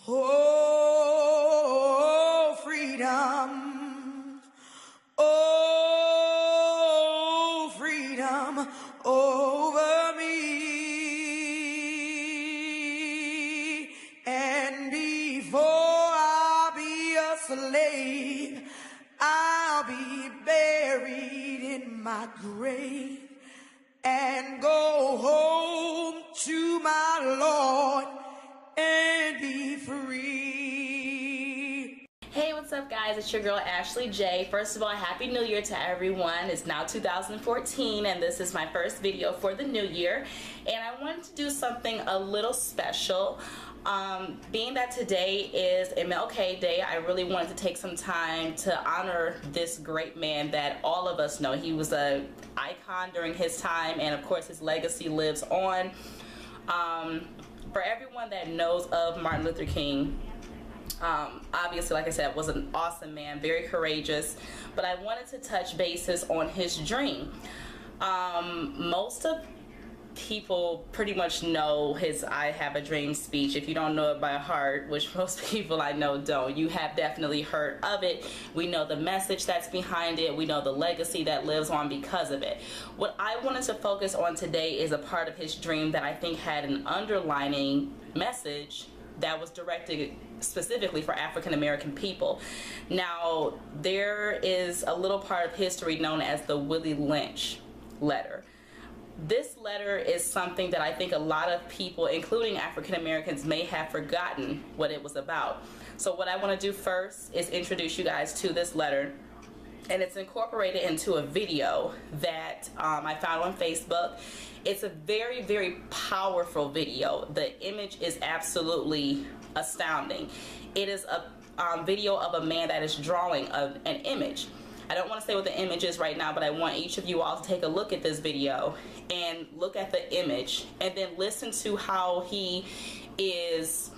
Oh, freedom. Oh, freedom over me. And before I'll be a slave, I'll be buried in my grave and go home to my Lord and be free. Hey, what's up guys? It's your girl Ashley J. First of all, Happy New Year to everyone. It's now 2014 and this is my first video for the new year. And I wanted to do something a little special. Being that today is MLK Day, I really wanted to take some time to honor this great man that all of us know. He was an icon during his time, and of course his legacy lives on. For everyone that knows of Martin Luther King, obviously, like I said, was an awesome man, very courageous, but I wanted to touch bases on his dream. Most of people pretty much know his I Have a Dream speech. If you don't know it by heart, which most people I know don't, you have definitely heard of it. We know the message that's behind it. We know the legacy that lives on because of it. What I wanted to focus on today is a part of his dream that I think had an underlining message that was directed specifically for African American people. Now, there is a little part of history known as the Willie Lynch letter. This letter is something that I think a lot of people, including African Americans, may have forgotten what it was about. So what I want to do first is introduce you guys to this letter, and it's incorporated into a video that I found on Facebook. It's a very, very powerful video. The image is absolutely astounding. It is a video of a man that is drawing an image. I don't want to say what the image is right now, but I want each of you all to take a look at this video and look at the image and then listen to how he is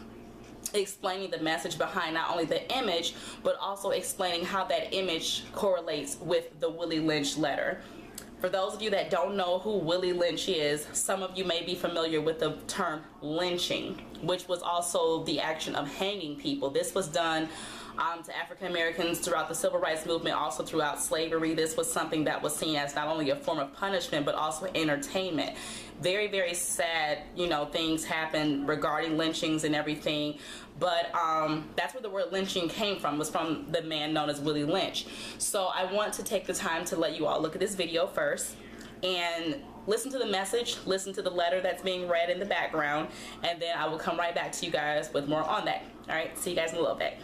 explaining the message behind not only the image, but also explaining how that image correlates with the Willie Lynch letter. For those of you that don't know who Willie Lynch is, some of you may be familiar with the term lynching, which was also the action of hanging people. This was done to African Americans throughout the Civil Rights Movement, also throughout slavery. This was something that was seen as not only a form of punishment, but also entertainment. Very, very sad, things happen regarding lynchings and everything. But that's where the word lynching came from, was from the man known as Willie Lynch. So I want to take the time to let you all look at this video first and listen to the message, listen to the letter that's being read in the background, and then I will come right back to you guys with more on that. All right, see you guys in a little bit.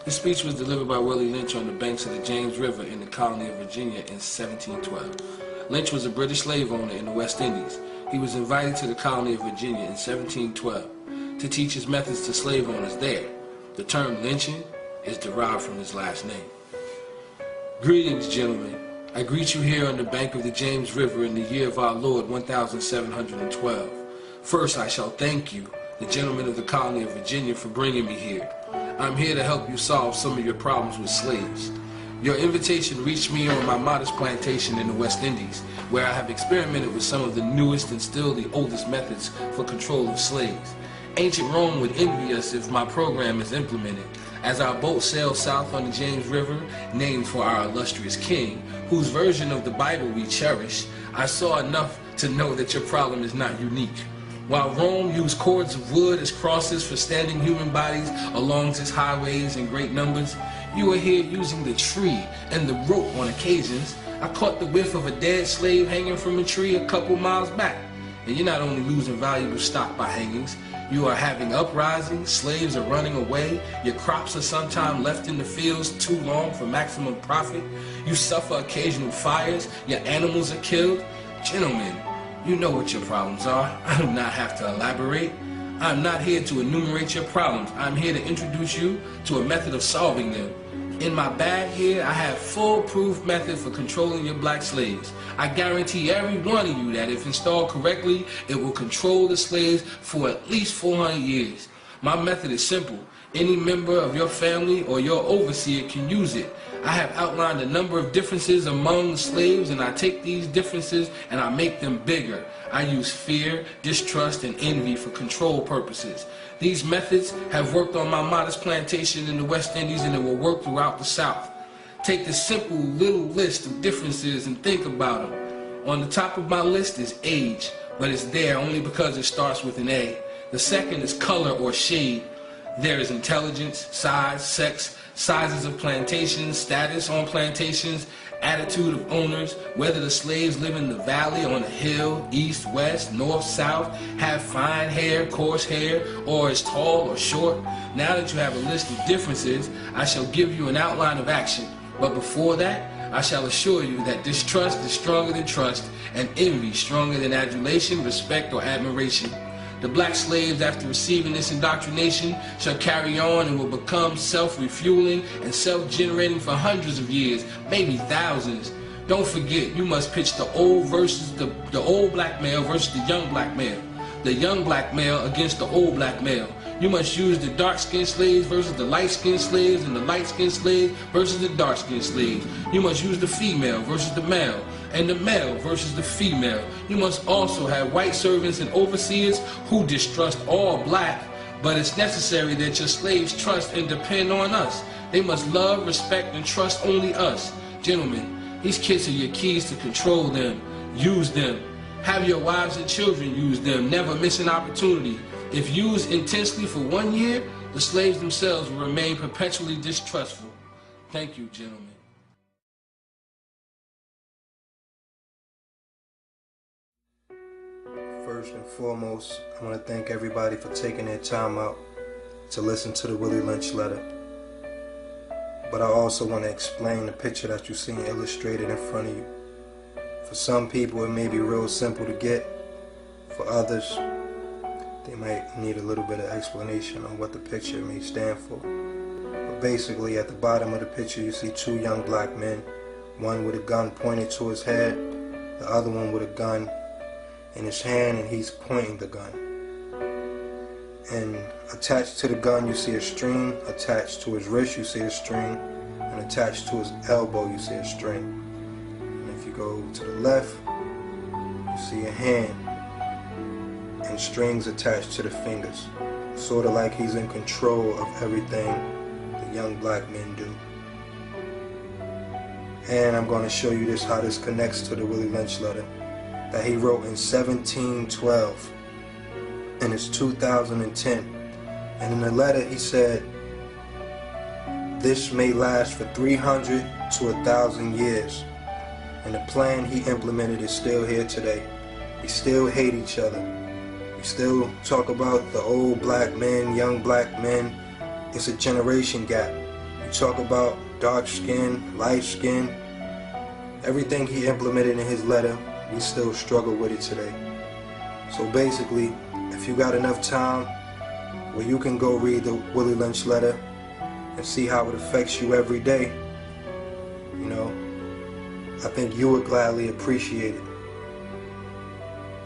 The speech was delivered by Willie Lynch on the banks of the James River in the colony of Virginia in 1712. Lynch was a British slave owner in the West Indies. He was invited to the colony of Virginia in 1712 to teach his methods to slave owners there. The term lynching is derived from his last name. Greetings, gentlemen. I greet you here on the bank of the James River in the year of our Lord 1712. First, I shall thank you, the gentlemen of the colony of Virginia, for bringing me here. I'm here to help you solve some of your problems with slaves. Your invitation reached me on my modest plantation in the West Indies, where I have experimented with some of the newest and still the oldest methods for control of slaves. Ancient Rome would envy us if my program is implemented. As our boat sails south on the James River, named for our illustrious king, whose version of the Bible we cherish, I saw enough to know that your problem is not unique. While Rome used cords of wood as crosses for standing human bodies along its highways in great numbers, you are here using the tree and the rope on occasions. I caught the whiff of a dead slave hanging from a tree a couple miles back. And you're not only losing valuable stock by hangings, you are having uprisings, slaves are running away, your crops are sometimes left in the fields too long for maximum profit, you suffer occasional fires, your animals are killed. Gentlemen, you know what your problems are. I do not have to elaborate. I'm not here to enumerate your problems. I'm here to introduce you to a method of solving them. In my bag here, I have foolproof method for controlling your black slaves. I guarantee every one of you that if installed correctly, it will control the slaves for at least 400 years. My method is simple. Any member of your family or your overseer can use it. I have outlined a number of differences among the slaves, and I take these differences and I make them bigger. I use fear, distrust, and envy for control purposes. These methods have worked on my modest plantation in the West Indies, and it will work throughout the South. Take this simple little list of differences and think about them. On the top of my list is age, but it's there only because it starts with an A. The second is color or shade. There is intelligence, size, sex, sizes of plantations, status on plantations, attitude of owners, whether the slaves live in the valley, on a hill, east, west, north, south, have fine hair, coarse hair, or is tall or short. Now that you have a list of differences, I shall give you an outline of action. But before that, I shall assure you that distrust is stronger than trust, and envy stronger than adulation, respect, or admiration. The black slaves, after receiving this indoctrination, shall carry on and will become self-refueling and self-generating for hundreds of years, maybe thousands. Don't forget, you must pitch the old versus the old black male versus the young black male. The young black male against the old black male. You must use the dark-skinned slaves versus the light-skinned slaves, and the light-skinned slaves versus the dark-skinned slaves. You must use the female versus the male, and the male versus the female. You must also have white servants and overseers who distrust all black, but it's necessary that your slaves trust and depend on us. They must love, respect, and trust only us. Gentlemen, these kids are your keys to control them. Use them. Have your wives and children use them. Never miss an opportunity. If used intensely for 1 year, the slaves themselves will remain perpetually distrustful. Thank you, gentlemen. First and foremost, I want to thank everybody for taking their time out to listen to the Willie Lynch letter. But I also want to explain the picture that you see illustrated in front of you. For some people, it may be real simple to get. For others, they might need a little bit of explanation on what the picture may stand for. But basically, at the bottom of the picture, you see two young black men, one with a gun pointed to his head, the other one with a gun in his hand, and he's pointing the gun. And attached to the gun, you see a string. Attached to his wrist, you see a string. And attached to his elbow, you see a string. And if you go to the left, you see a hand and strings attached to the fingers. Sort of like he's in control of everything the young black men do. And I'm going to show you how this connects to the Willie Lynch letter that he wrote in 1712, and it's 2010. And in the letter he said, "This may last for 300 to 1,000 years." And the plan he implemented is still here today. We still hate each other. We still talk about the old black men, young black men. It's a generation gap. We talk about dark skin, light skin. Everything he implemented in his letter, we still struggle with it today. So basically, if you got enough time where you can go read the Willie Lynch letter and see how it affects you every day, you know, I think you would gladly appreciate it.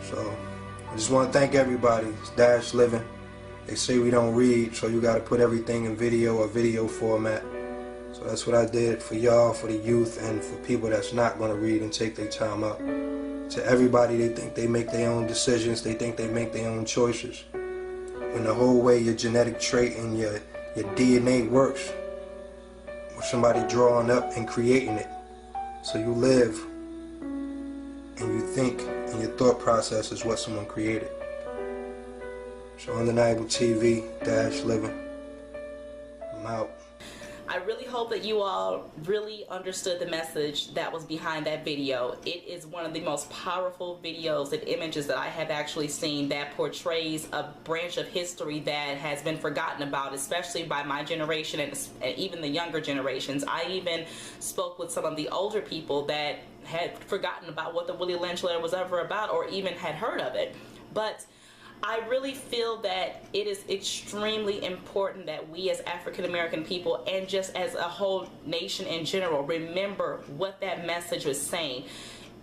So I just want to thank everybody. It's Dash Living. They say we don't read, so you got to put everything in video or video format. So that's what I did for y'all, for the youth, and for people that's not going to read and take their time out. To everybody, they think they make their own decisions, they think they make their own choices. When the whole way your genetic trait and your DNA works, with somebody drawing up and creating it. So you live and you think, and your thought process is what someone created. So Undeniable TV, Dash Living. I'm out. I really hope that you all really understood the message that was behind that video. It is one of the most powerful videos and images that I have actually seen that portrays a branch of history that has been forgotten about, especially by my generation and even the younger generations. I even spoke with some of the older people that had forgotten about what the Willie Lynch letter was ever about, or even had heard of it. But I really feel that it is extremely important that we as African American people, and just as a whole nation in general, remember what that message was saying.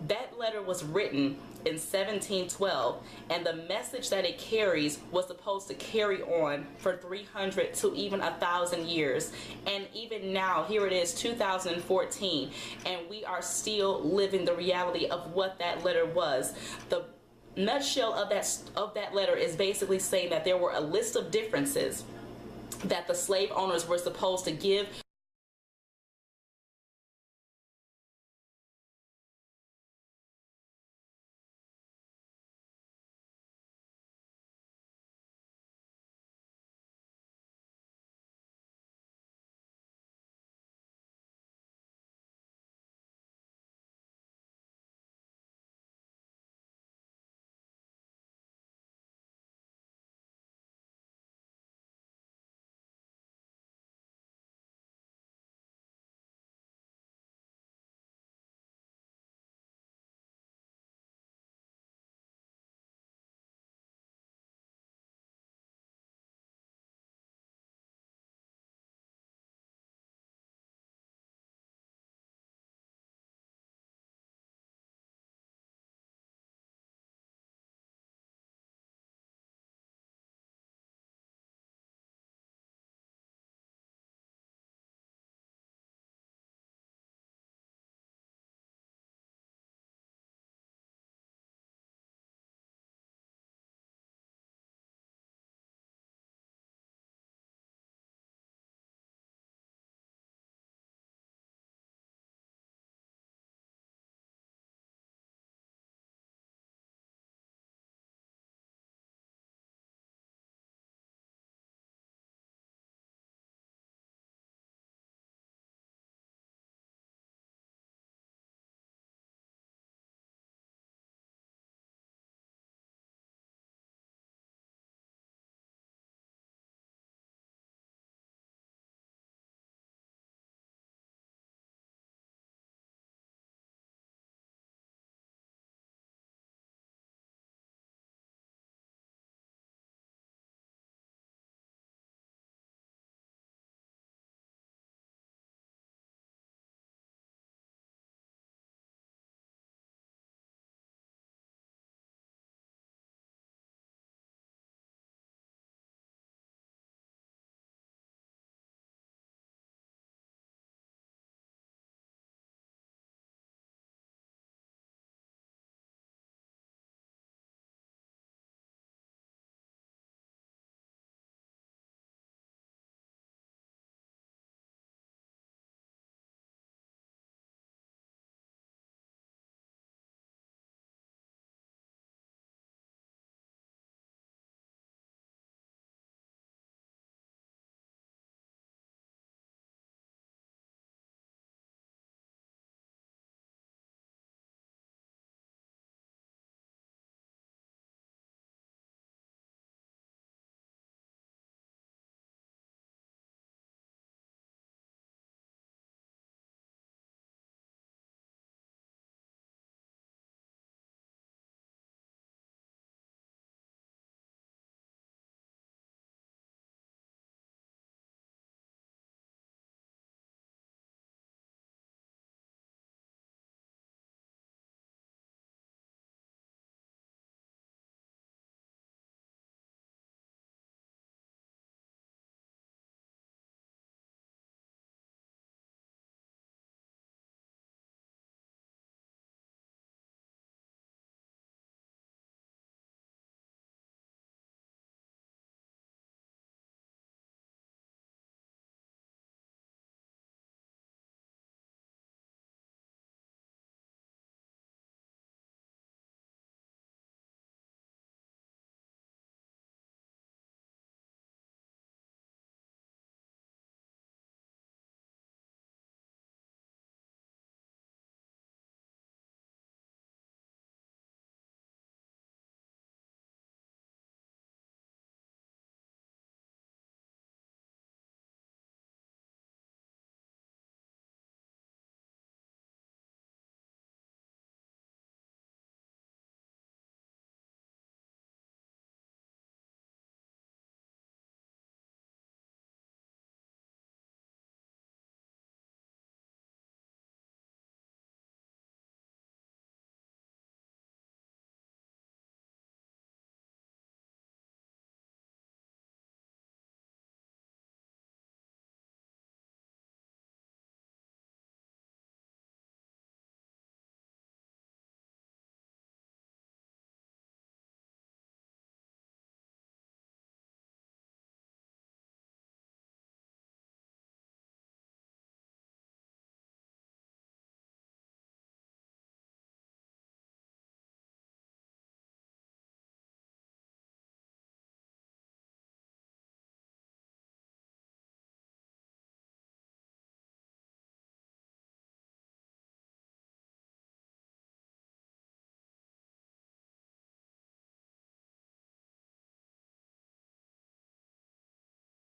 That letter was written in 1712, and the message that it carries was supposed to carry on for 300 to even 1,000 years. And even now, here it is, 2014, and we are still living the reality of what that letter was. The nutshell of that letter is basically saying that there were a list of differences that the slave owners were supposed to give